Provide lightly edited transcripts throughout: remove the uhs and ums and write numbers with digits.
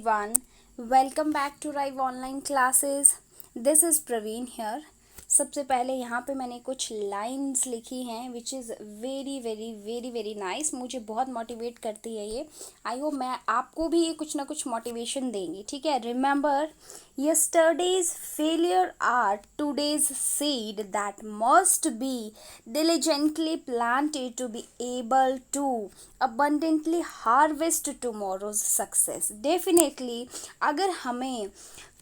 everyone, welcome back to Rive online classes. This is Praveen here. सबसे पहले यहाँ पे मैंने कुछ लाइंस लिखी हैं which is very very very very nice. मुझे बहुत मोटिवेट करती है ये. आई होप मैं आपको भी ये कुछ ना कुछ मोटिवेशन देंगी. ठीक है. Remember, yesterday's failure are today's seed that must be diligently planted to be able to abundantly harvest tomorrow's success. Definitely अगर हमें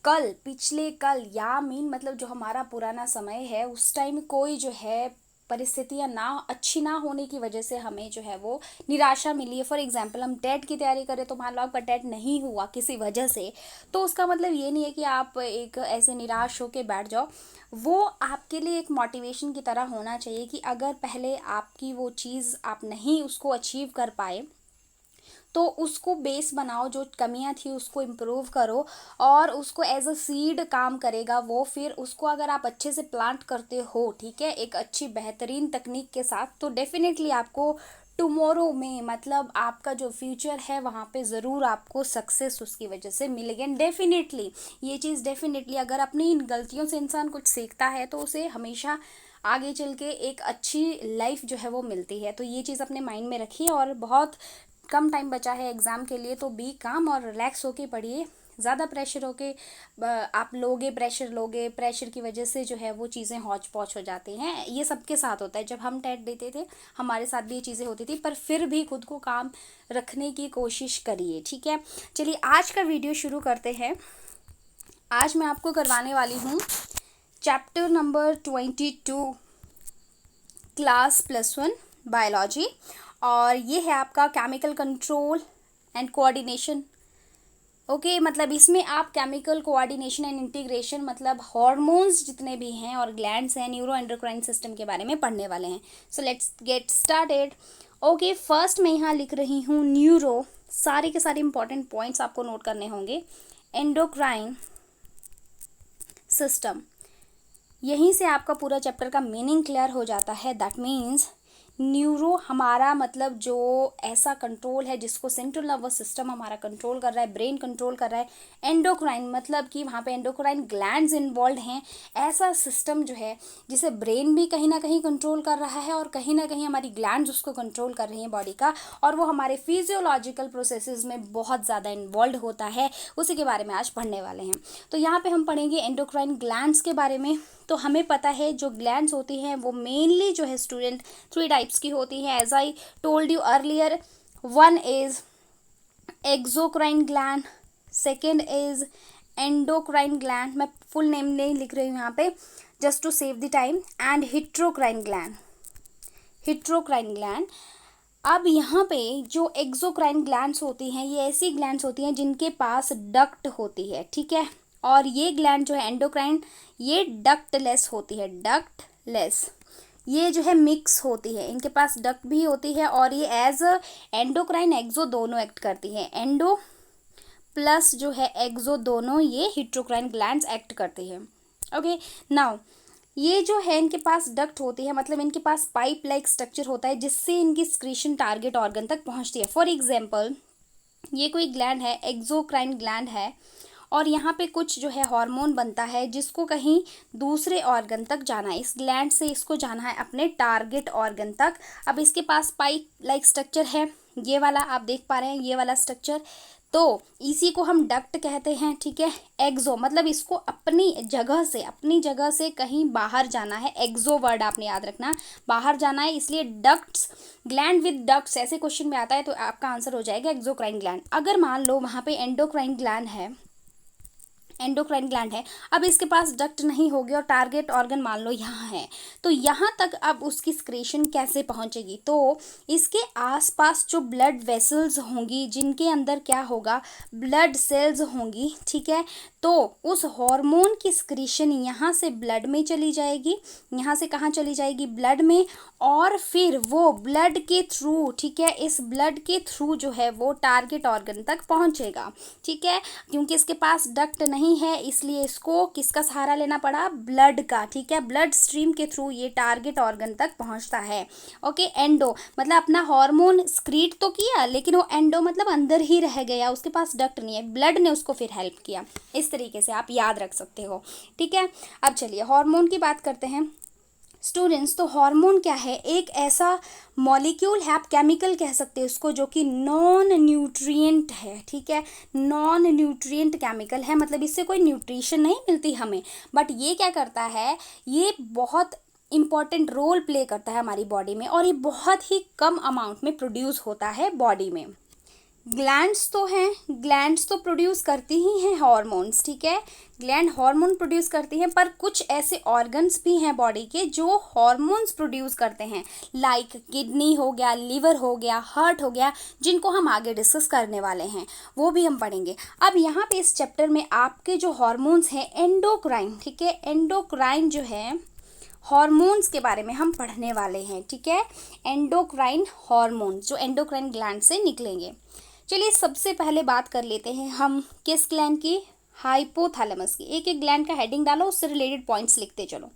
पिछले कल या मतलब जो हमारा पुराना समय है उस टाइम कोई जो है परिस्थितियाँ अच्छी ना होने की वजह से हमें जो है वो निराशा मिली है. फॉर एग्जांपल हम टेट की तैयारी करें तो मान लो आपका टेट नहीं हुआ किसी वजह से, तो उसका मतलब ये नहीं है कि आप एक ऐसे निराश होकर बैठ जाओ. वो आपके लिए एक मोटिवेशन की तरह होना चाहिए कि अगर पहले आपकी वो चीज़ आप नहीं उसको अचीव कर पाए तो उसको बेस बनाओ, जो कमियां थी उसको इम्प्रूव करो और उसको एज अ सीड काम करेगा वो. फिर उसको अगर आप अच्छे से प्लांट करते हो, ठीक है, एक अच्छी बेहतरीन तकनीक के साथ, तो डेफिनेटली आपको टुमारो में मतलब आपका जो फ्यूचर है वहाँ पे ज़रूर आपको सक्सेस उसकी वजह से मिलेगी. डेफिनेटली ये चीज़ डेफिनेटली अगर अपनी इन गलतियों से इंसान कुछ सीखता है तो उसे हमेशा आगे चल के एक अच्छी लाइफ जो है वो मिलती है. तो ये चीज़ अपने माइंड में रखिए. और बहुत कम टाइम बचा है एग्ज़ाम के लिए, तो बी काम और रिलैक्स होके पढ़िए. ज़्यादा प्रेशर होके आप प्रेशर की वजह से जो है वो चीज़ें हौच पौच हो जाती हैं. ये सबके साथ होता है. जब हम टेट देते थे हमारे साथ भी ये चीज़ें होती थी, पर फिर भी खुद को काम रखने की कोशिश करिए. ठीक है. चलिए आज का वीडियो शुरू करते हैं. आज मैं आपको करवाने वाली हूँ चैप्टर नंबर 22 क्लास +1 बायोलॉजी, और ये है आपका chemical control and coordination. Okay, मतलब इसमें आप केमिकल कोऑर्डिनेशन एंड इंटीग्रेशन मतलब हार्मोन्स जितने भी हैं और ग्लैंड्स हैं, न्यूरो एंडोक्राइन सिस्टम के बारे में पढ़ने वाले हैं. So let's get started. Okay, first मैं यहाँ लिख रही हूँ न्यूरो. सारे के सारे इंपॉर्टेंट पॉइंट्स आपको नोट करने होंगे. एंडोक्राइन सिस्टम, यहीं से आपका पूरा चैप्टर का मीनिंग क्लियर हो जाता है. दैट मीन्स न्यूरो हमारा मतलब जो ऐसा कंट्रोल है जिसको सेंट्रल नर्वस सिस्टम हमारा कंट्रोल कर रहा है, ब्रेन कंट्रोल कर रहा है. एंडोक्राइन मतलब कि वहाँ पे एंडोक्राइन ग्लैंड्स इन्वॉल्व हैं. ऐसा सिस्टम जो है जिसे ब्रेन भी कहीं ना कहीं कंट्रोल कर रहा है और कहीं ना कहीं हमारी ग्लैंड्स उसको कंट्रोल कर रही हैं बॉडी का, और वो हमारे फिजियोलॉजिकल प्रोसेसेस में बहुत ज़्यादा इन्वॉल्व होता है. उसी के बारे में आज पढ़ने वाले हैं. तो यहाँ पर हम पढ़ेंगे एंडोक्राइन ग्लैंड्स के बारे में. तो हमें पता है जो ग्लैंड्स होती हैं वो मेनली जो है स्टूडेंट 3 टाइप्स की होती हैं. As I told you earlier, one is exocrine gland, second is endocrine gland. मैं फुल नेम नहीं लिख रही हूँ यहाँ पे just to save the time. And heterocrine gland. अब यहाँ पे जो एक्सोक्राइन ग्लैंड्स होती हैं ये ऐसी ग्लैंड्स होती हैं जिनके पास डक्ट होती है. ठीक है. और ये ग्लैंड जो है एंडोक्राइन, ये डक्टलेस होती है. ये जो है मिक्स होती है. इनके पास डक्ट भी होती है और ये एज एंडोक्राइन एक्सो दोनों एक्ट करती हैं. एंडो प्लस जो है एक्सो दोनों ये हिट्रोक्राइन ग्लैंड्स एक्ट करती हैं. ओके, नाउ ये जो है इनके पास डक्ट होती है मतलब इनके पास पाइप लाइक स्ट्रक्चर होता है जिससे इनकी स्क्रीशन टारगेट ऑर्गन तक पहुंचती है. फॉर एग्जाम्पल ये कोई ग्लैंड है, एक्सोक्राइन ग्लैंड है, और यहाँ पे कुछ जो है हार्मोन बनता है जिसको कहीं दूसरे ऑर्गन तक जाना है. इस ग्लैंड से इसको जाना है अपने टारगेट ऑर्गन तक. अब इसके पास पाइप लाइक स्ट्रक्चर है, ये वाला आप देख पा रहे हैं, ये वाला स्ट्रक्चर. तो इसी को हम डक्ट कहते हैं. ठीक है. एक्सो मतलब इसको अपनी जगह से कहीं बाहर जाना है. एक्सो वर्ड आपने याद रखना, बाहर जाना है, इसलिए डक्ट्स, ग्लैंड विद डक्ट्स ऐसे क्वेश्चन में आता है तो आपका आंसर हो जाएगा एक्सोक्राइन ग्लैंड. अगर मान लो वहाँ पे एंडोक्राइन ग्लैंड है, अब इसके पास डक्ट नहीं होगी और टारगेट ऑर्गन मान लो यहाँ है, तो यहाँ तक अब उसकी स्क्रीशन कैसे पहुँचेगी? तो इसके आसपास जो ब्लड वेसल्स होंगी जिनके अंदर क्या होगा, ब्लड सेल्स होंगी. ठीक है. तो उस हार्मोन की स्क्रीशन यहाँ से ब्लड में चली जाएगी. यहाँ से कहाँ चली जाएगी? ब्लड में. और फिर वो ब्लड के थ्रू, ठीक है, इस ब्लड के थ्रू जो है वो टारगेट ऑर्गन तक पहुँचेगा. ठीक है. क्योंकि इसके पास डक्ट नहीं नहीं है, इसलिए इसको किसका सहारा लेना पड़ा, ब्लड का, ठीक है। ब्लड स्ट्रीम के थ्रू ये टारगेट ऑर्गन तक पहुंचता है। ओके, एंडो मतलब अपना हार्मोन स्क्रीट तो किया, लेकिन वो एंडो मतलब अंदर ही रह गया, उसके पास डक्ट नहीं है, ब्लड ने उसको फिर हेल्प किया। इस तरीके से आप याद रख सकते हो, ठीक है। अब चलिए हार्मोन की बात करते हैं स्टूडेंट्स। तो हार्मोन क्या है, एक ऐसा मॉलिक्यूल है, आप केमिकल कह सकते हैं उसको, जो कि नॉन न्यूट्रिएंट है, ठीक है। नॉन न्यूट्रिएंट केमिकल है, मतलब इससे कोई न्यूट्रिशन नहीं मिलती हमें, बट ये क्या करता है, ये बहुत इम्पॉर्टेंट रोल प्ले करता है हमारी बॉडी में, और ये बहुत ही कम अमाउंट में प्रोड्यूस होता है बॉडी में। ग्लैंड्स तो हैं, ग्लैंड्स तो प्रोड्यूस करती ही हैं हार्मोन्स, ठीक है। ग्लैंड हार्मोन प्रोड्यूस करती हैं, पर कुछ ऐसे ऑर्गन्स भी हैं बॉडी के जो हार्मोन्स प्रोड्यूस करते हैं, लाइक किडनी हो गया, लिवर हो गया, हार्ट हो गया, जिनको हम आगे डिस्कस करने वाले हैं, वो भी हम पढ़ेंगे। अब यहाँ पे इस चैप्टर में आपके जो हार्मोन्स हैं एंडोक्राइन, ठीक है, एंडोक्राइन जो है हार्मोन्स के बारे में हम पढ़ने वाले हैं, ठीक है। एंडोक्राइन हार्मोन्स जो एंडोक्राइन ग्लैंड से निकलेंगे। चलिए सबसे पहले बात कर लेते हैं हम किस ग्लैंड की, हाइपोथैलेमस की। एक एक ग्लैंड का हेडिंग डालो, उससे रिलेटेड पॉइंट्स लिखते चलो।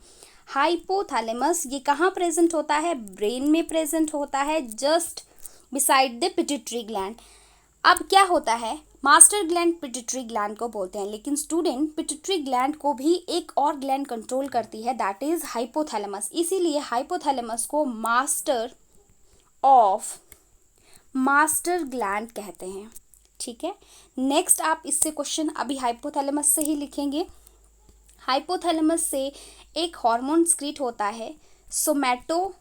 हाइपोथैलेमस ये कहाँ प्रेजेंट होता है, ब्रेन में प्रेजेंट होता है, just beside the pituitary gland. अब क्या होता है, मास्टर ग्लैंड पिट्यूटरी ग्लैंड को बोलते हैं, लेकिन स्टूडेंट पिट्यूटरी ग्लैंड को भी एक और ग्लैंड कंट्रोल करती है, दैट इज हाइपोथैलेमस। इसीलिए हाइपोथैलेमस को मास्टर ग्लैंड कहते हैं, ठीक है। नेक्स्ट आप इससे क्वेश्चन अभी हाइपोथैलेमस से ही लिखेंगे। हाइपोथैलेमस से एक हार्मोन स्क्रीट होता है सोमैटोस्टैटिन,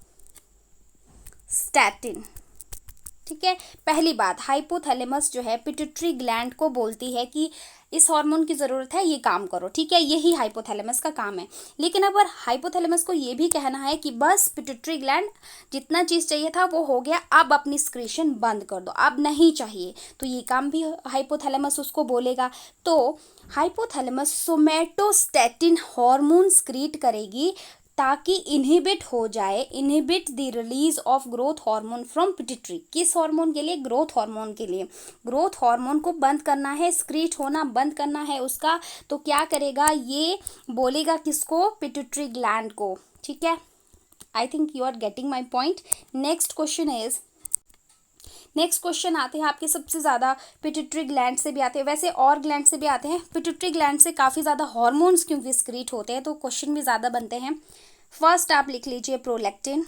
ठीक है। पहली बात, हाइपोथैलेमस जो है पिट्यूटरी ग्लैंड को बोलती है कि इस हार्मोन की ज़रूरत है, ये काम करो, ठीक है, यही हाइपोथैलेमस का काम है। लेकिन अगर हाइपोथैलेमस को ये भी कहना है कि बस पिट्यूटरी ग्लैंड जितना चीज़ चाहिए था वो हो गया, अब अपनी स्क्रीशन बंद कर दो, अब नहीं चाहिए, तो ये काम भी हाइपोथैलेमस उसको बोलेगा। तो हाइपोथैलेमस सोमैटोस्टैटिन हार्मोन स्क्रीट करेगी ताकि इनहिबिट हो जाए, inhibit the release of growth hormone from pituitary. किस हार्मोन के लिए, ग्रोथ हार्मोन के लिए। ग्रोथ हार्मोन को बंद करना है, स्क्रीट होना बंद करना है उसका, तो क्या करेगा, ये बोलेगा किसको, पिट्यूटरी ग्लैंड को, ठीक है। I think you are getting my point. Next question आते हैं आपके सबसे ज़्यादा पिट्यूटरी ग्लैंड से भी आते हैं, वैसे और ग्लैंड से भी आते हैं, पिट्यूटरी ग्लैंड से काफ़ी ज़्यादा हार्मोन्स क्योंकि स्क्रीट होते हैं तो क्वेश्चन भी ज़्यादा बनते हैं। फर्स्ट आप लिख लीजिए प्रोलैक्टिन।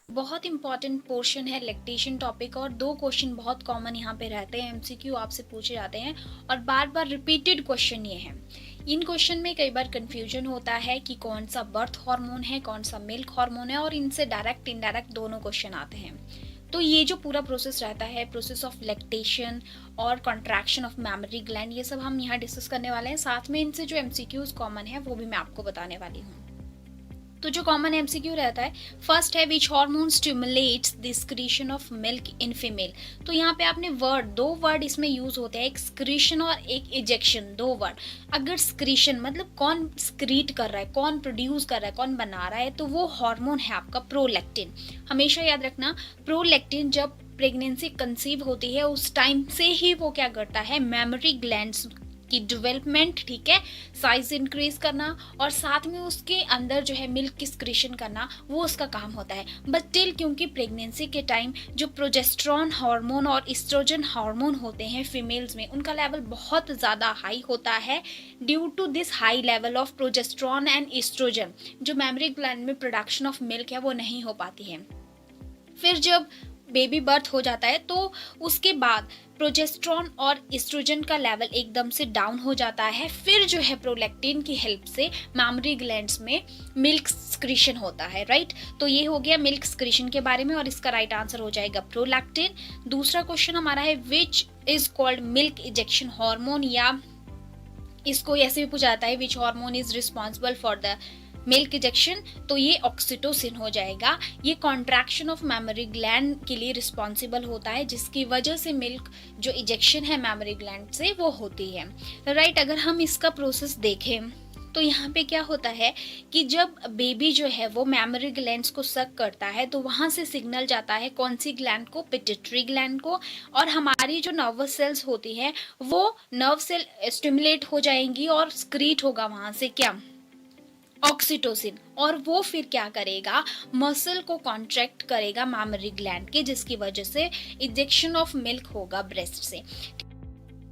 बहुत इंपॉर्टेंट पोर्शन है लैक्टेशन टॉपिक, और 2 क्वेश्चन बहुत कॉमन यहाँ पे रहते हैं, एमसीक्यू आपसे पूछे जाते हैं और बार बार रिपीटेड क्वेश्चन ये हैं। इन क्वेश्चन में कई बार कंफ्यूजन होता है कि कौन सा बर्थ हार्मोन है, कौन सा मिल्क हार्मोन है, और इनसे डायरेक्ट इनडायरेक्ट दोनों क्वेश्चन आते हैं। तो ये जो पूरा प्रोसेस रहता है, प्रोसेस ऑफ लैक्टेशन और कॉन्ट्रैक्शन ऑफ मैमरी ग्लैंड, ये सब हम यहाँ डिस्कस करने वाले हैं। साथ में इनसे जो एमसीक्यूज कॉमन है वो भी मैं आपको बताने वाली हूँ। तो जो कॉमन एमसीक्यू रहता है, फर्स्ट है which hormone stimulates the secretion of milk in female. तो यहाँ पे आपने दो वर्ड इसमें यूज होते हैं, एक स्क्रीशन और एक इजेक्शन, 2 वर्ड। अगर स्क्रीशन मतलब कौन स्क्रीट कर रहा है, कौन प्रोड्यूस कर रहा है, कौन बना रहा है, तो वो हार्मोन है आपका प्रोलैक्टिन। हमेशा याद रखना, प्रोलैक्टिन जब प्रेगनेंसी कंसीव होती है उस टाइम से ही वो क्या करता है, मेमोरी ग्लैंड्स की डेवलपमेंट, ठीक है, साइज इंक्रीज करना और साथ में उसके अंदर जो है मिल्क की स्क्रीशन करना, वो उसका काम होता है। बट स्टिल क्योंकि प्रेगनेंसी के टाइम जो प्रोजेस्टेरॉन हार्मोन और एस्ट्रोजन हार्मोन होते हैं फीमेल्स में, उनका लेवल बहुत ज़्यादा हाई होता है। Due to this high level of progesterone and oestrogen, जो मेमोरी ग्लैंड में प्रोडक्शन ऑफ मिल्क है वो नहीं हो पाती है। फिर जब बेबी बर्थ हो जाता है तो उसके बाद प्रोजेस्टेरॉन और एस्ट्रोजन का लेवल एकदम से डाउन हो जाता है। फिर जो है प्रोलैक्टिन की हेल्प से मैमरी ग्लैंड्स में मिल्क स्क्रीशन होता है, राइट। तो ये हो गया मिल्क स्क्रीशन के बारे में, और इसका राइट आंसर हो जाएगा प्रोलैक्टिन। दूसरा क्वेश्चन हमारा है which is called milk ejection hormone, या इसको ऐसे भी पूछा जाता है which hormone is responsible for the milk ejection, तो ये ऑक्सीटोसिन हो जाएगा। ये कॉन्ट्रैक्शन ऑफ मैमरी ग्लैंड के लिए रिस्पॉन्सिबल होता है, जिसकी वजह से मिल्क जो इजेक्शन है मैमरी ग्लैंड से वो होती है, राइट। अगर हम इसका प्रोसेस देखें तो यहाँ पे क्या होता है कि जब बेबी जो है वो मैमरी ग्लैंड्स को सक करता है तो वहाँ से सिग्नल जाता है कौन सी ग्लैंड को, पिट्यूटरी ग्लैंड को, और हमारी जो नर्वस सेल्स होती हैं वो नर्व सेल स्टिमुलेट हो जाएंगी और स्क्रीट होगा वहाँ से क्या, ऑक्सीटोसिन, और वो फिर क्या करेगा, मसल को कॉन्ट्रैक्ट करेगा मैमरी ग्लैंड के, जिसकी वजह से इंजेक्शन ऑफ मिल्क होगा ब्रेस्ट से।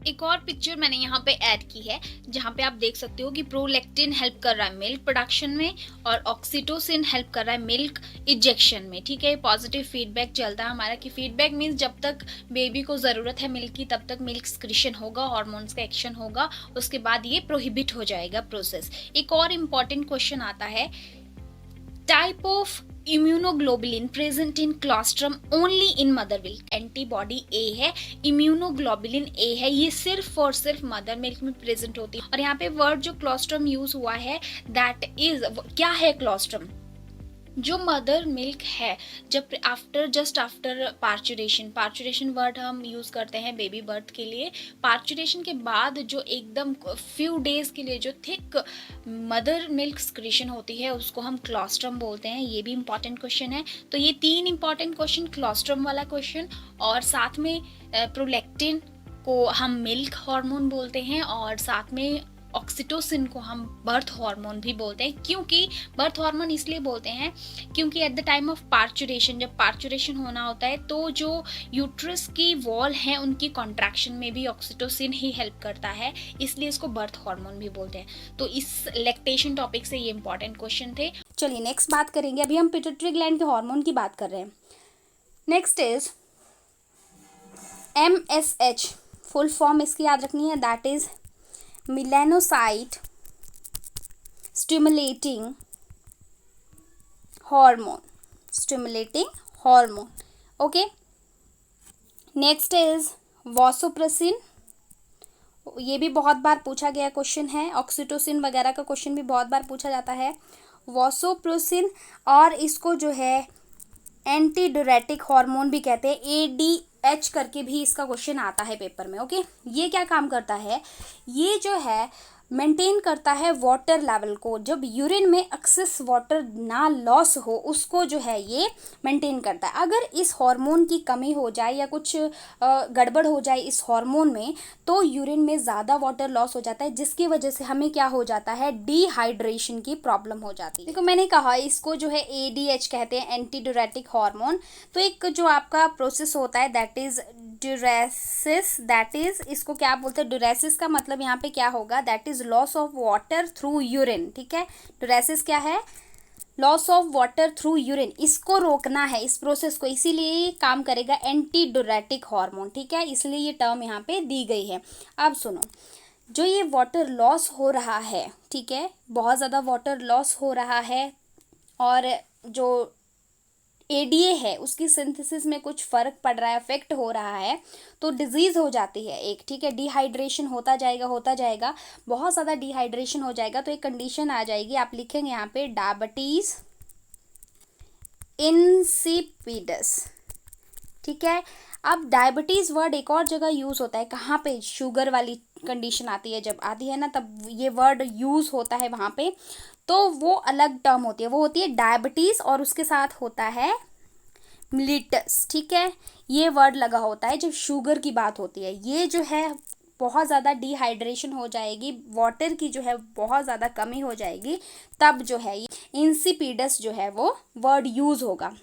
एक और पिक्चर मैंने यहाँ पे ऐड की है जहाँ पे आप देख सकते हो कि प्रोलैक्टिन हेल्प कर रहा है मिल्क प्रोडक्शन में और ऑक्सीटोसिन हेल्प कर रहा है मिल्क इजेक्शन में। ठीक है, पॉजिटिव फीडबैक चलता है हमारा कि फीडबैक मीन्स जब तक बेबी को ज़रूरत है मिल्क की तब तक मिल्क स्क्रिशन होगा, हार्मोन्स का एक्शन होगा, उसके बाद ये प्रोहिबिट हो जाएगा प्रोसेस। एक और इम्पॉर्टेंट क्वेश्चन आता है, type of immunoglobulin present in colostrum only in mother milk. Antibody A है, इम्यूनोग्लोबुलिन ए है, ये सिर्फ और सिर्फ मदर मिल्क में प्रेजेंट होती है। और यहाँ पे वर्ड जो क्लोस्ट्रम यूज हुआ है दैट इज, क्या है क्लोस्ट्रम, जो मदर मिल्क है जब जस्ट आफ्टर पार्चुरेशन वर्ड हम यूज़ करते हैं बेबी बर्थ के लिए। पार्चुरेशन के बाद जो एकदम फ्यू डेज के लिए जो थिक मदर मिल्क स्क्रीशन होती है उसको हम क्लोस्ट्रम बोलते हैं। ये भी इंपॉर्टेंट क्वेश्चन है। तो ये 3 इंपॉर्टेंट क्वेश्चन, क्लोस्ट्रम वाला क्वेश्चन और साथ में प्रोलैक्टिन को हम मिल्क हार्मोन बोलते हैं और साथ में ऑक्सीटोसिन को हम बर्थ हार्मोन भी बोलते हैं। क्योंकि बर्थ हार्मोन इसलिए बोलते हैं क्योंकि at the time of parturition, जब पार्चुरेशन होना होता है तो जो यूट्रस की वॉल है उनकी कॉन्ट्रैक्शन में भी ऑक्सीटोसिन ही हेल्प करता है, इसलिए इसको बर्थ हार्मोन भी बोलते हैं। तो इस लैक्टेशन टॉपिक से ये इंपॉर्टेंट क्वेश्चन थे। चलिए नेक्स्ट बात करेंगे। अभी हम पिट्यूटरी ग्लैंड के हार्मोन की बात कर रहे हैं। Next is MSH, full form इसकी याद रखनी है, that is melanocyte stimulating hormone, okay. Next is vasopressin, ये भी बहुत बार पूछा गया क्वेश्चन है। ऑक्सीटोसिन वगैरह का क्वेश्चन भी बहुत बार पूछा जाता है। वासोप्रेसिन, और इसको जो है एंटी डायरेटिक हार्मोन भी कहते हैं, ADH करके भी इसका क्वेश्चन आता है पेपर में, ओके। ये क्या काम करता है, ये जो है मेंटेन करता है वाटर लेवल को। जब यूरिन में एक्सेस वाटर ना लॉस हो उसको जो है ये मेंटेन करता है। अगर इस हार्मोन की कमी हो जाए या कुछ गड़बड़ हो जाए इस हार्मोन में तो यूरिन में ज़्यादा वाटर लॉस हो जाता है, जिसकी वजह से हमें क्या हो जाता है, डिहाइड्रेशन की प्रॉब्लम हो जाती है। देखो मैंने कहा इसको जो है ADH कहते हैं, एंटी डायरेटिक हार्मोन। तो एक जो आपका प्रोसेस होता है that is diuresis, that is, इसको क्या बोलते हैं, ड्यूरेसिस का मतलब यहाँ पे क्या होगा, that is loss of water through urine. ठीक है, ड्यूरेसिस क्या है, loss of water through urine. इसको रोकना है, इस प्रोसेस को, इसीलिए काम करेगा एंटी डायरेटिक हार्मोन। ठीक है, इसलिए ये टर्म यहाँ पे दी गई है। अब सुनो, जो ये वाटर लॉस हो रहा है, ठीक है, बहुत ज़्यादा वाटर लॉस हो रहा है और जो ADA है उसकी सिंथेसिस में कुछ फ़र्क पड़ रहा है, इफेक्ट हो रहा है, तो डिजीज़ हो जाती है एक। ठीक है, डिहाइड्रेशन होता जाएगा, बहुत ज़्यादा डिहाइड्रेशन हो जाएगा तो एक कंडीशन आ जाएगी, आप लिखेंगे यहाँ पे डायबिटीज़ इंसिपिडस। ठीक है, अब डायबिटीज़ वर्ड एक और जगह यूज़ होता है, कहाँ पे, शुगर वाली कंडीशन आती है, जब आती है ना तब ये वर्ड यूज़ होता है वहाँ पे, तो वो अलग टर्म होती है, वो होती है डायबिटीज़ और उसके साथ होता है मिलिटस। ठीक है, ये वर्ड लगा होता है जब शुगर की बात होती है। ये जो है बहुत ज़्यादा डिहाइड्रेशन हो जाएगी, वाटर की जो है बहुत ज़्यादा कमी हो जाएगी, तब जो है ये इंसिपिडस जो है वो वर्ड यूज़ होगा।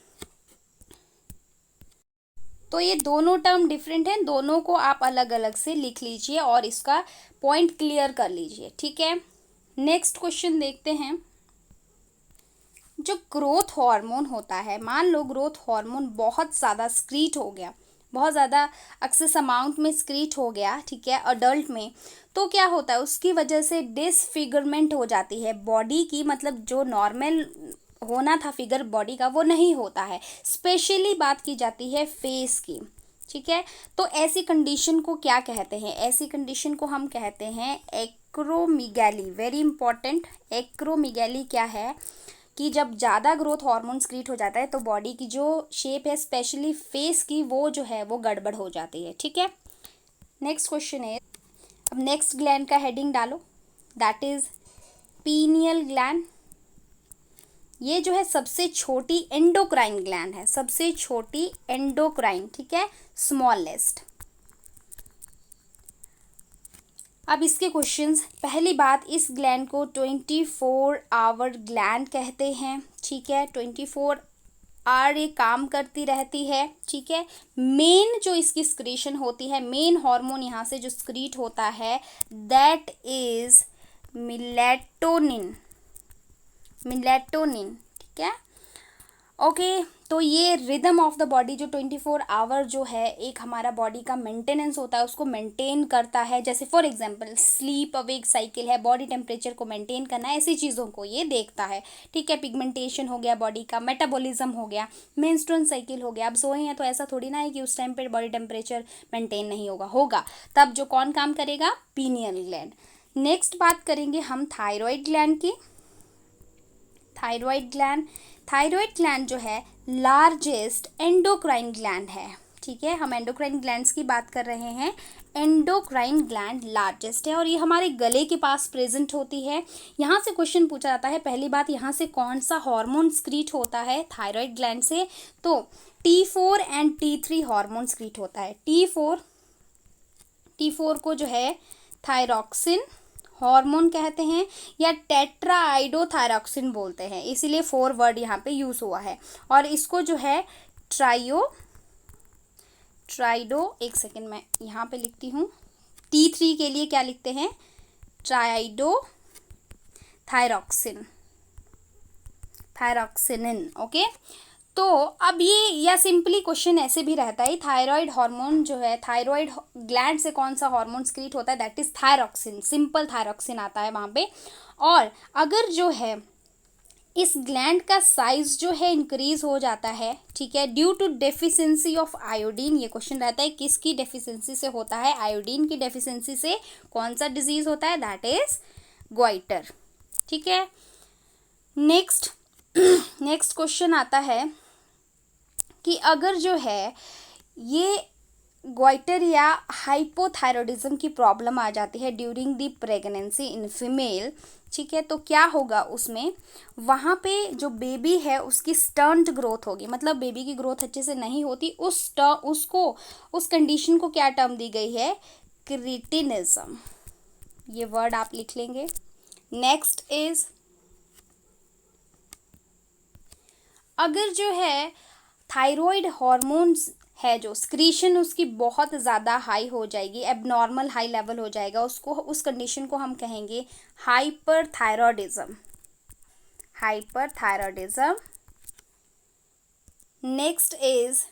तो ये दोनों टर्म डिफरेंट हैं, दोनों को आप अलग अलग से लिख लीजिए और इसका पॉइंट क्लियर कर लीजिए। ठीक है, नेक्स्ट क्वेश्चन देखते हैं। जो ग्रोथ हार्मोन होता है, मान लो ग्रोथ हार्मोन बहुत ज़्यादा स्क्रीट हो गया, बहुत ज़्यादा एक्सेस अमाउंट में स्क्रीट हो गया, ठीक है, अडल्ट में, तो क्या होता है, उसकी वजह से डिसफिगरमेंट हो जाती है बॉडी की, मतलब जो नॉर्मल होना था फिगर बॉडी का वो नहीं होता है। स्पेशली बात की जाती है फेस की। ठीक है, तो ऐसी कंडीशन को क्या कहते हैं, ऐसी कंडीशन को हम कहते हैं एक्रोमेगाली। वेरी इंपॉर्टेंट, एक्रोमेगाली क्या है कि जब ज़्यादा ग्रोथ हार्मोन स्क्रीट हो जाता है तो बॉडी की जो शेप है स्पेशली फेस की वो जो है वो गड़बड़ हो जाती है। ठीक है, नेक्स्ट क्वेश्चन है, अब नेक्स्ट ग्लैंड का हेडिंग डालो, दैट इज पीनियल ग्लैंड, ये जो है सबसे छोटी एंडोक्राइन ग्लैंड है, सबसे छोटी एंडोक्राइन, ठीक है, स्मॉलेस्ट। अब इसके क्वेश्चंस, पहली बात, इस ग्लैंड को 24 आवर ग्लैंड कहते हैं, ठीक है, 24 आवर ये काम करती रहती है, ठीक है। मेन जो इसकी स्क्रीशन होती है, मेन हार्मोन यहाँ से जो स्क्रीट होता है, दैट इज मेलेटोनिन, मेलेटोनिन, ठीक है, ओके। तो ये रिदम ऑफ द बॉडी जो 24 आवर जो है एक हमारा बॉडी का मेंटेनेंस होता है, उसको मेंटेन करता है। जैसे for example sleep awake cycle है, बॉडी टेम्परेचर को मेंटेन करना, ऐसी चीज़ों को ये देखता है, ठीक है। पिगमेंटेशन हो गया बॉडी का, मेटाबॉलिज्म हो गया, मेंस्ट्रुअल साइकिल हो गया। अब सोए हैं तो ऐसा थोड़ी ना है कि उस टाइम पर बॉडी टेम्परेचर मेंटेन नहीं होगा, तब जो कौन काम करेगा, पीनियल ग्लैंड। नेक्स्ट बात करेंगे हम थायराइड ग्लैंड की। थायराइड ग्लैंड, थायराइड ग्लैंड जो है लार्जेस्ट एंडोक्राइन ग्लैंड है, ठीक है। हम एंडोक्राइन ग्लैंड्स की बात कर रहे हैं, एंडोक्राइन ग्लैंड लार्जेस्ट है और ये हमारे गले के पास प्रेजेंट होती है। यहाँ से क्वेश्चन पूछा जाता है, पहली बात, यहाँ से कौन सा हार्मोन स्क्रीट होता है थायराइड ग्लैंड से, तो T4 एंड T3 हार्मोन स्क्रीट होता है। T4 को जो है थायरॉक्सिन हार्मोन कहते हैं या टेट्राआइडोथायरॉक्सिन बोलते हैं, इसीलिए 4 वर्ड यहाँ पे यूज हुआ है। और इसको जो है एक सेकेंड मैं यहाँ पे लिखती हूँ, T3 के लिए क्या लिखते हैं, ट्राइडोथायरॉक्सिन, थायरॉक्सिनिन, ओके। तो अब ये, या सिंपली क्वेश्चन ऐसे भी रहता है, थायराइड हार्मोन जो है, थायराइड ग्लैंड से कौन सा हार्मोन स्क्रीट होता है, that is thyroxine, simple thyroxine आता है वहाँ पे। और अगर जो है इस ग्लैंड का साइज जो है इंक्रीज हो जाता है, ठीक है, due to deficiency of iodine, ये क्वेश्चन रहता है किसकी डेफिशिएंसी से होता है, आयोडीन की डेफिशिएंसी से कौन सा डिजीज होता है, दैट इज ग्वाइटर, ठीक है। नेक्स्ट क्वेश्चन आता है कि अगर जो है ये ग्वाइटर या हाइपोथायरॉयडिज्म की प्रॉब्लम आ जाती है during the pregnancy in female, ठीक है, तो क्या होगा उसमें, वहाँ पे जो बेबी है उसकी स्टंट ग्रोथ होगी, मतलब बेबी की ग्रोथ अच्छे से नहीं होती, उस कंडीशन को क्या टर्म दी गई है, क्रिटिनिज्म, ये वर्ड आप लिख लेंगे। नेक्स्ट इज, अगर जो है थायराइड हार्मोन्स है जो स्क्रीशन उसकी बहुत ज़्यादा हाई हो जाएगी, एबनॉर्मल हाई लेवल हो जाएगा, उसको, उस कंडीशन को हम कहेंगे हाइपरथायरॉयडिज्म, हाइपरथायरॉयडिज्म। नेक्स्ट इज,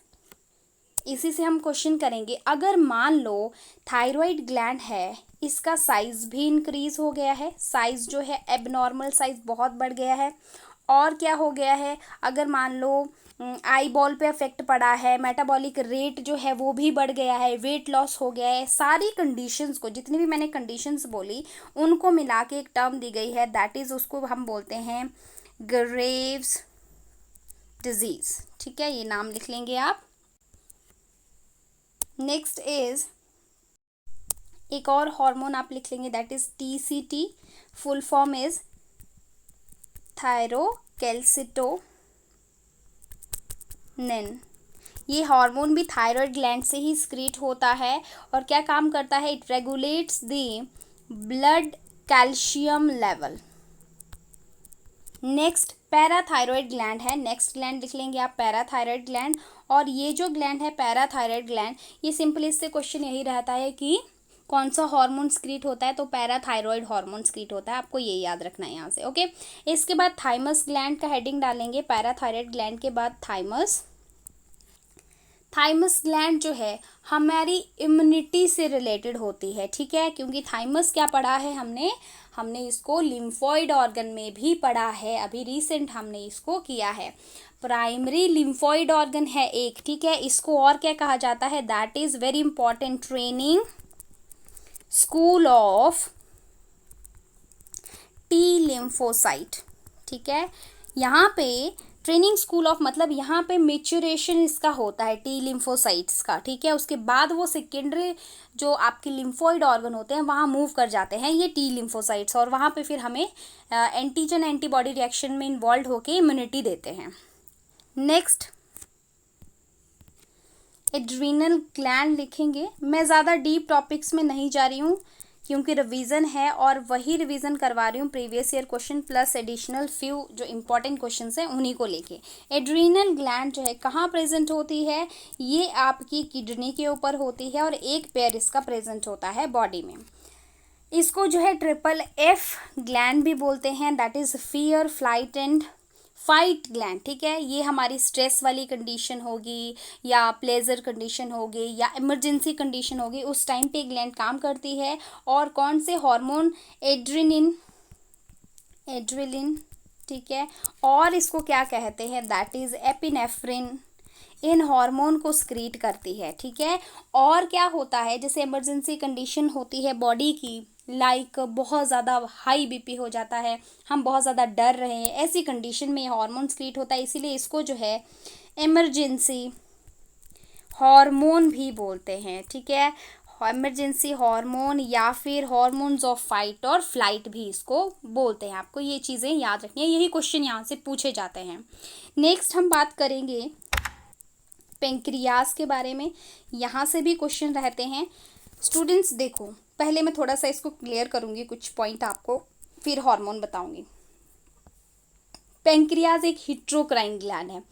इसी से हम क्वेश्चन करेंगे, अगर मान लो थायराइड ग्लैंड है, इसका साइज भी इंक्रीज हो गया है, साइज जो है एबनॉर्मल साइज बहुत बढ़ गया है, और क्या हो गया है, अगर मान लो आई बॉल पे अफेक्ट पड़ा है, मेटाबॉलिक रेट जो है वो भी बढ़ गया है, वेट लॉस हो गया है, सारी कंडीशंस को, जितनी भी मैंने कंडीशंस बोली उनको मिला के एक टर्म दी गई है, दैट इज़, उसको हम बोलते हैं ग्रेव्स डिजीज, ठीक है, ये नाम लिख लेंगे आप। नेक्स्ट इज, एक और हार्मोन आप लिख लेंगे, that is TCT, full form is thyrocalcitonin. ये हार्मोन भी थायराइड ग्लैंड से ही स्क्रीट होता है और क्या काम करता है, it regulates the blood calcium level. Next parathyroid gland है, नेक्स्ट ग्लैंड लिख लेंगे आप पैराथायरॉयड ग्लैंड। और ये जो ग्लैंड है पैराथायरॉयड ग्लैंड, ये सिंपली इससे क्वेश्चन यही रहता है कि कौन सा हार्मोन स्क्रीट होता है, तो पैराथायरॉयड हार्मोन स्क्रीट होता है, आपको ये याद रखना है यहाँ से, ओके। इसके बाद थाइमस ग्लैंड का हेडिंग डालेंगे, पैराथायरॉयड ग्लैंड के बाद थाइमस। थाइमस ग्लैंड जो है हमारी इम्यूनिटी से रिलेटेड होती है, ठीक है, क्योंकि थाइमस क्या पढ़ा है हमने इसको लिम्फॉइड ऑर्गन में भी पढ़ा है, अभी रिसेंट हमने इसको किया है। प्राइमरी लिम्फॉइड ऑर्गन है एक, ठीक है, इसको और क्या कहा जाता है, that is very important, training school of T lymphocyte, ठीक है। यहाँ पे ट्रेनिंग स्कूल ऑफ मतलब यहाँ पे मेच्योरेशन इसका होता है टी लिम्फोसाइट्स का, ठीक है। उसके बाद वो सेकेंडरी जो आपके लिम्फोइड ऑर्गन होते हैं वहाँ मूव कर जाते हैं ये टी लिम्फोसाइट्स, और वहाँ पे फिर हमें एंटीजन एंटीबॉडी रिएक्शन में इन्वॉल्व होकर इम्यूनिटी देते हैं। नेक्स्ट एड्रीनल ग्लैंड लिखेंगे। मैं ज़्यादा डीप टॉपिक्स में नहीं जा रही हूँ क्योंकि रिवीजन है और वही रिवीजन करवा रही हूँ previous year question plus additional few जो इंपॉर्टेंट क्वेश्चंस हैं उन्हीं को लेके। एड्रीनल ग्लैंड जो है कहाँ प्रेजेंट होती है, ये आपकी किडनी के ऊपर होती है और एक पेयर इसका प्रेजेंट होता है बॉडी में। इसको जो है ट्रिपल एफ ग्लैंड भी बोलते हैं, that is fear flight and fight gland, ठीक है। ये हमारी स्ट्रेस वाली कंडीशन होगी या प्लेजर कंडीशन होगी या इमरजेंसी कंडीशन होगी, उस टाइम पे ग्लैंड काम करती है। और कौन से हार्मोन, एड्रेलिन, ठीक है। और इसको क्या कहते हैं, that is epinephrine, in hormone को स्क्रीट करती है, ठीक है। और क्या होता है, जैसे इमरजेंसी कंडीशन होती है बॉडी की, लाइक बहुत ज़्यादा हाई बीपी हो जाता है, हम बहुत ज़्यादा डर रहे हैं, ऐसी कंडीशन में हार्मोन स्क्रीट होता है, इसीलिए इसको जो है इमरजेंसी हार्मोन भी बोलते हैं, ठीक है। इमरजेंसी हार्मोन या फिर हार्मोन्स ऑफ फाइट और फ्लाइट भी इसको बोलते हैं। आपको ये चीज़ें याद रखनी है, यही क्वेश्चन यहाँ से पूछे जाते हैं। नेक्स्ट हम बात करेंगे पेंक्रियास के बारे में, यहाँ से भी क्वेश्चन रहते हैं। स्टूडेंट्स देखो, पहले मैं थोड़ा सा इसको क्लियर करूँगी कुछ पॉइंट आपको, फिर हार्मोन बताऊँगी। पेंक्रियाज एक हिट्रोक्राइन ग्लैंड है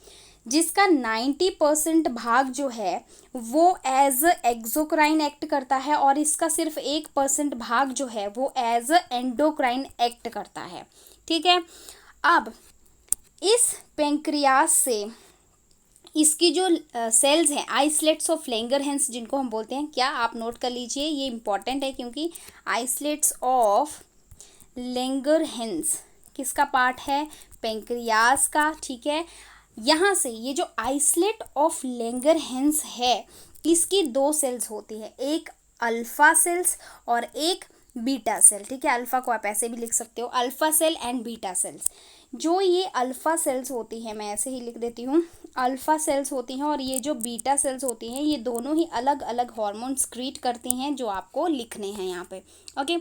जिसका 90% भाग जो है वो एज एक्सोक्राइन एक्ट करता है और इसका सिर्फ 1% भाग जो है वो एज एंडोक्राइन एक्ट करता है, ठीक है। अब इस पेंक्रियास से इसकी जो सेल्स हैं आइसलेट्स ऑफ लैंगरहैंस जिनको हम बोलते हैं, क्या आप नोट कर लीजिए, ये इंपॉर्टेंट है क्योंकि आइसलेट्स ऑफ लैंगरहैंस किसका पार्ट है, पेंक्रियास का, ठीक है। यहाँ से ये जो आइसलेट ऑफ लैंगरहैंस है इसकी 2 सेल्स होती है, एक अल्फा सेल्स और एक बीटा सेल, ठीक है। अल्फा को आप ऐसे भी लिख सकते हो, alpha cell and beta cells. जो ये अल्फा सेल्स होती हैं, मैं ऐसे ही लिख देती हूँ, अल्फा सेल्स होती हैं, और ये जो बीटा सेल्स होती हैं ये दोनों ही अलग अलग हार्मोन स्क्रीट करती हैं जो आपको लिखने हैं यहाँ पे, ओके।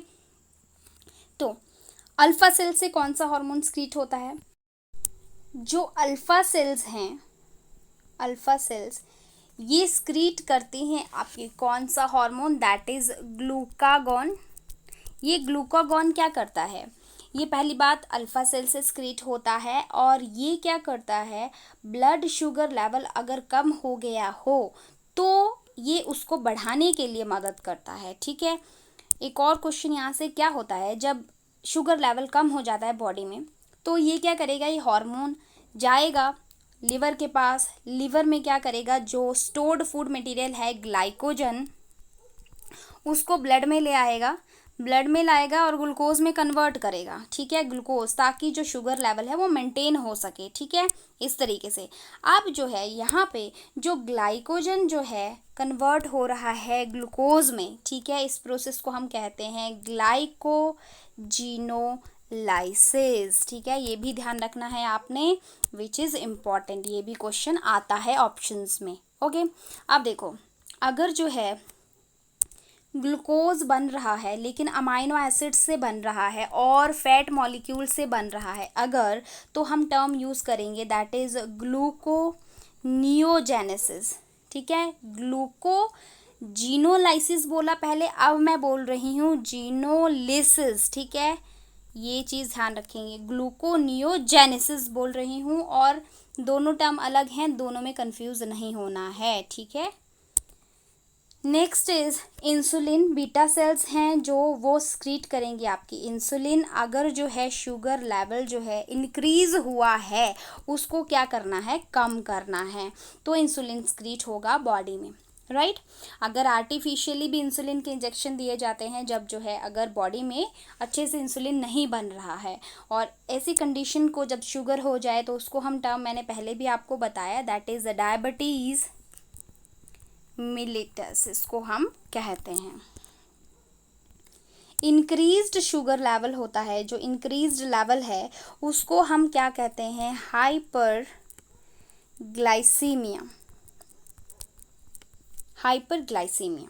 तो अल्फा सेल से कौन सा हार्मोन स्क्रीट होता है, जो अल्फा सेल्स हैं, अल्फा सेल्स ये स्क्रीट करती हैं आपकी कौन सा हार्मोन, दैट इज ग्लूकागॉन। ये ग्लूकागॉन क्या करता है, ये पहली बात अल्फा सेल से स्क्रीट होता है और ये क्या करता है, ब्लड शुगर लेवल अगर कम हो गया हो तो ये उसको बढ़ाने के लिए मदद करता है, ठीक है। एक और क्वेश्चन यहाँ से क्या होता है, जब शुगर लेवल कम हो जाता है बॉडी में तो ये क्या करेगा, ये हार्मोन जाएगा लिवर के पास, लिवर में क्या करेगा, जो स्टोर्ड फूड मटेरियल है ग्लाइकोजन उसको ब्लड में ले आएगा, ब्लड में लाएगा और ग्लूकोज में कन्वर्ट करेगा, ठीक है, ग्लूकोज, ताकि जो शुगर लेवल है वो मेंटेन हो सके, ठीक है, इस तरीके से। अब जो है यहाँ पे जो ग्लाइकोजन जो है कन्वर्ट हो रहा है ग्लूकोज में, ठीक है, इस प्रोसेस को हम कहते हैं ग्लाइकोजिनोलाइसिस, ठीक है। ये भी ध्यान रखना है आपने, विच इज़ इम्पॉर्टेंट, ये भी क्वेश्चन आता है ऑप्शंस में, ओके। अब देखो, अगर जो है ग्लूकोज बन रहा है लेकिन अमाइनो एसिड से बन रहा है और फैट मॉलिक्यूल से बन रहा है अगर, तो हम टर्म यूज़ करेंगे दैट इज़ ग्लूकोनियोजेनेसिस, ठीक है। ग्लूकोजिनोलाइसिस बोला पहले, अब मैं बोल रही हूँ जीनोलिसिस, ठीक है, ये चीज़ ध्यान रखेंगे, ग्लूकोनियोजेनेसिस बोल रही हूँ और दोनों टर्म अलग हैं, दोनों में कंफ्यूज नहीं होना है, ठीक है। Next is insulin, beta cells हैं जो वो स्क्रीट करेंगे आपकी इंसुलिन। अगर जो है शुगर लेवल जो है इंक्रीज हुआ है उसको क्या करना है, कम करना है, तो इंसुलिन स्क्रीट होगा बॉडी में, राइट। अगर आर्टिफिशियली भी इंसुलिन के इंजेक्शन दिए जाते हैं जब जो है अगर बॉडी में अच्छे से इंसुलिन नहीं बन रहा है, और ऐसी कंडीशन को जब शुगर हो जाए तो उसको हम टर्म मैंने पहले भी आपको बताया, दैट इज़ डायबिटीज़ मिलिटस, इसको हम कहते हैं। इंक्रीज्ड शुगर लेवल होता है, जो इंक्रीज्ड लेवल है उसको हम क्या कहते हैं, हाइपर ग्लाइसीमिया, हाइपरग्लाइसीमिया।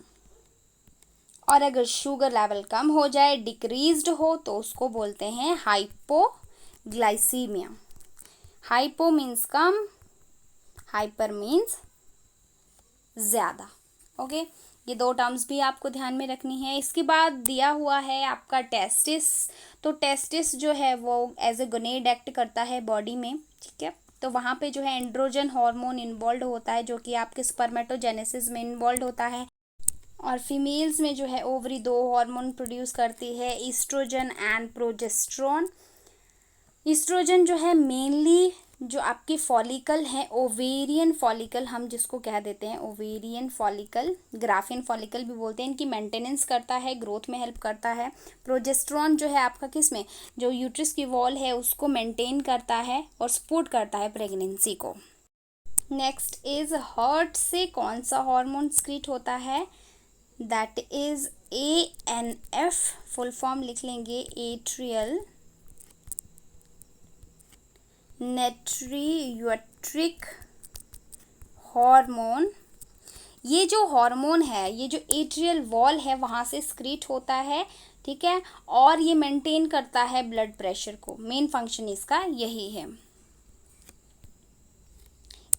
और अगर शुगर लेवल कम हो जाए, डिक्रीज्ड हो, तो उसको बोलते हैं हाइपोग्लाइसीमिया। हाइपो मीन्स कम, हाइपर मीन्स ज़्यादा। ओके, ये दो टर्म्स भी आपको ध्यान में रखनी है। इसके बाद दिया हुआ है आपका टेस्टिस। तो टेस्टिस जो है वो एज ए गोनेड एक्ट करता है बॉडी में, ठीक है। तो वहाँ पे जो है एंड्रोजन हार्मोन इन्वॉल्व होता है, जो कि आपके स्पर्मेटोजेनेसिस में इन्वॉल्व होता है। और फीमेल्स में जो है ओवरी दो हार्मोन प्रोड्यूस करती है, ईस्ट्रोजन एंड प्रोजेस्ट्रॉन। ईस्ट्रोजन जो है मेनली जो आपके फॉलिकल हैं, ओवेरियन फॉलिकल हम जिसको कह देते हैं, ओवेरियन फॉलिकल, ग्राफियन फॉलिकल भी बोलते हैं, इनकी मेंटेनेंस करता है, ग्रोथ में हेल्प करता है। प्रोजेस्ट्रॉन जो है आपका किस में, जो यूट्रस की वॉल है उसको मेंटेन करता है और सपोर्ट करता है प्रेगनेंसी को। नेक्स्ट इज हार्ट से कौन सा हार्मोन स्क्रीट होता है, that is ANF, full form लिख लेंगे, एट्रियल नेट्रियोट्रिक हार्मोन। ये जो हार्मोन है, ये जो एट्रियल वॉल है वहाँ से स्क्रीट होता है, ठीक है। और ये मेंटेन करता है ब्लड प्रेशर को, मेन फंक्शन इसका यही है।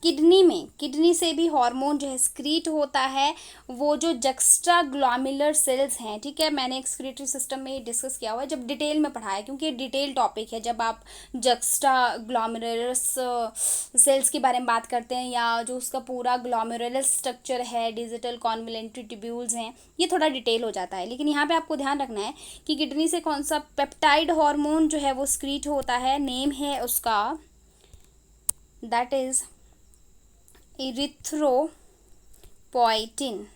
किडनी में, किडनी से भी हार्मोन जो है स्क्रीट होता है, वो जो जक्स्ट्रा ग्लोमेरुलर सेल्स हैं, ठीक है। मैंने एक्सक्रीटरी सिस्टम में डिस्कस किया हुआ है, जब डिटेल में पढ़ाया, क्योंकि ये डिटेल टॉपिक है। जब आप जक्स्ट्रा ग्लोमेरुलर सेल्स के बारे में बात करते हैं, या जो उसका पूरा ग्लोमेरुलर स्ट्रक्चर है, डिजिटल कॉन्वलेंट्री ट्यूब्यूल्स हैं, ये थोड़ा डिटेल हो जाता है। लेकिन यहाँ पे आपको ध्यान रखना है कि किडनी से कौन सा पेप्टाइड हार्मोन जो है वो स्क्रीट होता है, नेम है उसका, दैट इज इरिथ्रोपोइटिन।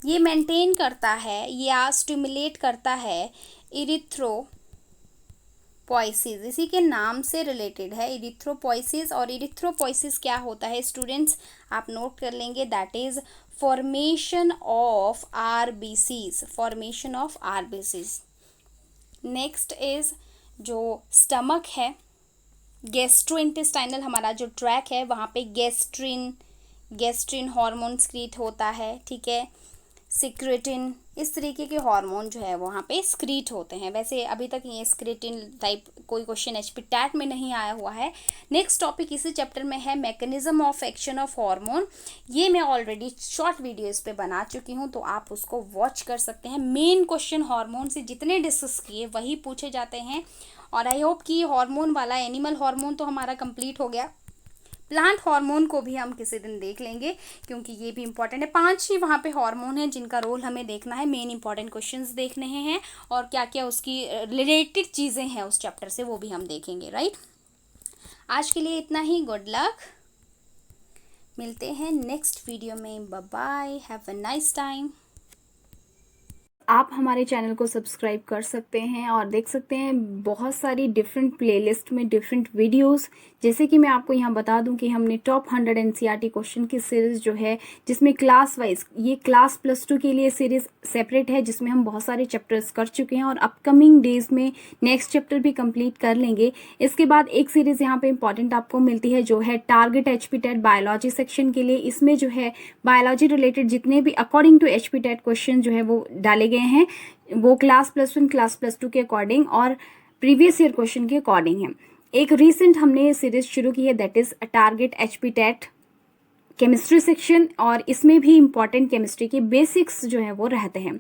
ये मेंटेन करता है या स्टिमुलेट करता है इरिथ्रोपोइसिस, इसी के नाम से रिलेटेड है इरिथ्रोपोइसिस। और इरिथ्रोपोइसिस क्या होता है स्टूडेंट्स, आप नोट कर लेंगे, that is formation of RBCs, formation of RBCs. Next is जो स्टमक है, गैस्ट्रोइंटेस्टाइनल हमारा जो ट्रैक है, वहाँ पे गैस्ट्रिन हार्मोन स्क्रीट होता है, ठीक है। सिक्रेटिन, इस तरीके के हार्मोन जो है वहाँ पे स्क्रीट होते हैं। वैसे अभी तक ये स्क्रेटिन टाइप कोई क्वेश्चन HPTAT में नहीं आया हुआ है। नेक्स्ट टॉपिक इसी चैप्टर में है mechanism of action of hormone. ये मैं ऑलरेडी शॉर्ट वीडियो इस पे बना चुकी हूँ, तो आप उसको वॉच कर सकते हैं। मेन क्वेश्चन हार्मोन से जितने डिस्कस किए वही पूछे जाते हैं। और आई होप कि हार्मोन वाला, एनिमल हार्मोन तो हमारा कंप्लीट हो गया, प्लांट हार्मोन को भी हम किसी दिन देख लेंगे, क्योंकि ये भी इंपॉर्टेंट है। 5 ही वहाँ पे हार्मोन है जिनका रोल हमें देखना है, मेन इंपॉर्टेंट क्वेश्चंस देखने हैं, और क्या क्या उसकी रिलेटेड चीज़ें हैं उस चैप्टर से, वो भी हम देखेंगे, राइट। आज के लिए इतना ही, गुड लक, मिलते हैं नेक्स्ट वीडियो में, bye bye, have a nice time. आप हमारे चैनल को सब्सक्राइब कर सकते हैं और देख सकते हैं बहुत सारी डिफरेंट प्लेलिस्ट में डिफरेंट वीडियोस। जैसे कि मैं आपको यहाँ बता दूं कि हमने टॉप 100 NCERT क्वेश्चन की सीरीज़ जो है, जिसमें क्लास वाइज, ये क्लास +2 के लिए सीरीज़ सेपरेट है, जिसमें हम बहुत सारे चैप्टर्स कर चुके हैं और अपकमिंग डेज में नेक्स्ट चैप्टर भी कंप्लीट कर लेंगे। इसके बाद एक सीरीज़ यहाँ पे इंपॉर्टेंट आपको मिलती है, जो है टारगेट HPTAT बायोलॉजी सेक्शन के लिए। इसमें जो है बायोलॉजी रिलेटेड जितने भी अकॉर्डिंग टू HPTAT क्वेश्चन जो है वो डाले गए हैं, वो क्लास +1 क्लास +2 के अकॉर्डिंग और प्रीवियस ईयर क्वेश्चन के अकॉर्डिंग है। एक रीसेंट हमने सीरीज शुरू की है, that is target HPTAT chemistry section, और इसमें भी इंपॉर्टेंट केमिस्ट्री के बेसिक्स जो है वो रहते हैं।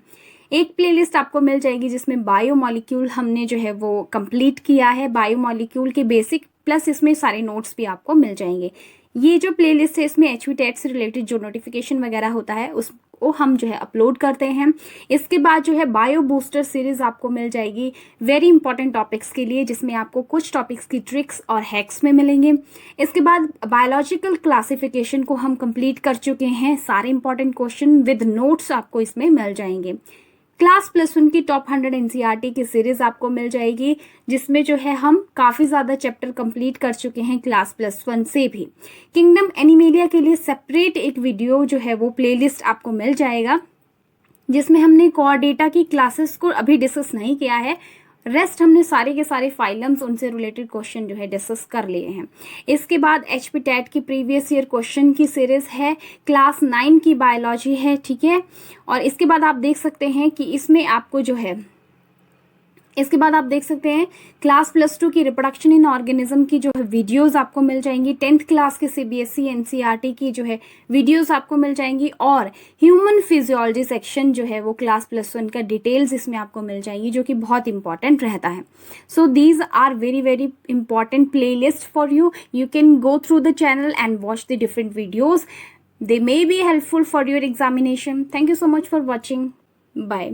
एक प्लेलिस्ट आपको मिल जाएगी जिसमें बायोमॉलिक्यूल हमने जो है वो कंप्लीट किया है, बायोमॉलिक्यूल के बेसिक प्लस इसमें सारे नोट्स भी आपको मिल जाएंगे। ये जो प्लेलिस्ट है इसमें HPTAT से रिलेटेड जो नोटिफिकेशन वगैरह होता है उसको हम जो है अपलोड करते हैं। इसके बाद जो है बायो बूस्टर सीरीज आपको मिल जाएगी वेरी इंपॉर्टेंट टॉपिक्स के लिए, जिसमें आपको कुछ टॉपिक्स की ट्रिक्स और हैक्स में मिलेंगे। इसके बाद बायोलॉजिकल क्लासिफिकेशन को हम कंप्लीट कर चुके हैं, सारे इंपॉर्टेंट क्वेश्चन विद नोट्स आपको इसमें मिल जाएंगे। क्लास +1 की टॉप 100 NCERT की सीरीज आपको मिल जाएगी, जिसमें जो है हम काफ़ी ज़्यादा चैप्टर कंप्लीट कर चुके हैं क्लास +1 से भी। किंगडम एनिमेलिया के लिए सेपरेट एक वीडियो जो है वो प्लेलिस्ट आपको मिल जाएगा, जिसमें हमने कोर डेटा की क्लासेस को अभी डिस्कस नहीं किया है, रेस्ट हमने सारे के सारे फाइलम्स उनसे रिलेटेड क्वेश्चन जो है डिस्कस कर लिए हैं। इसके बाद HP टेट की प्रीवियस ईयर क्वेश्चन की सीरीज है, क्लास 9 की बायोलॉजी है, ठीक है। और इसके बाद आप देख सकते हैं कि इसमें आपको जो है, इसके बाद आप देख सकते हैं क्लास +2 की रिप्रोडक्शन इन ऑर्गेनिज्म की जो है वीडियोस आपको मिल जाएंगी। 10th क्लास के CBSE NCERT की जो है वीडियोस आपको मिल जाएंगी। और ह्यूमन फिजियोलॉजी सेक्शन जो है वो क्लास +1 का डिटेल्स इसमें आपको मिल जाएंगी, जो कि बहुत इंपॉर्टेंट रहता है। So these are very very important playlist for you. You can go through the channel and watch the different videos. They may be helpful for your examination. Thank you so much for watching. Bye.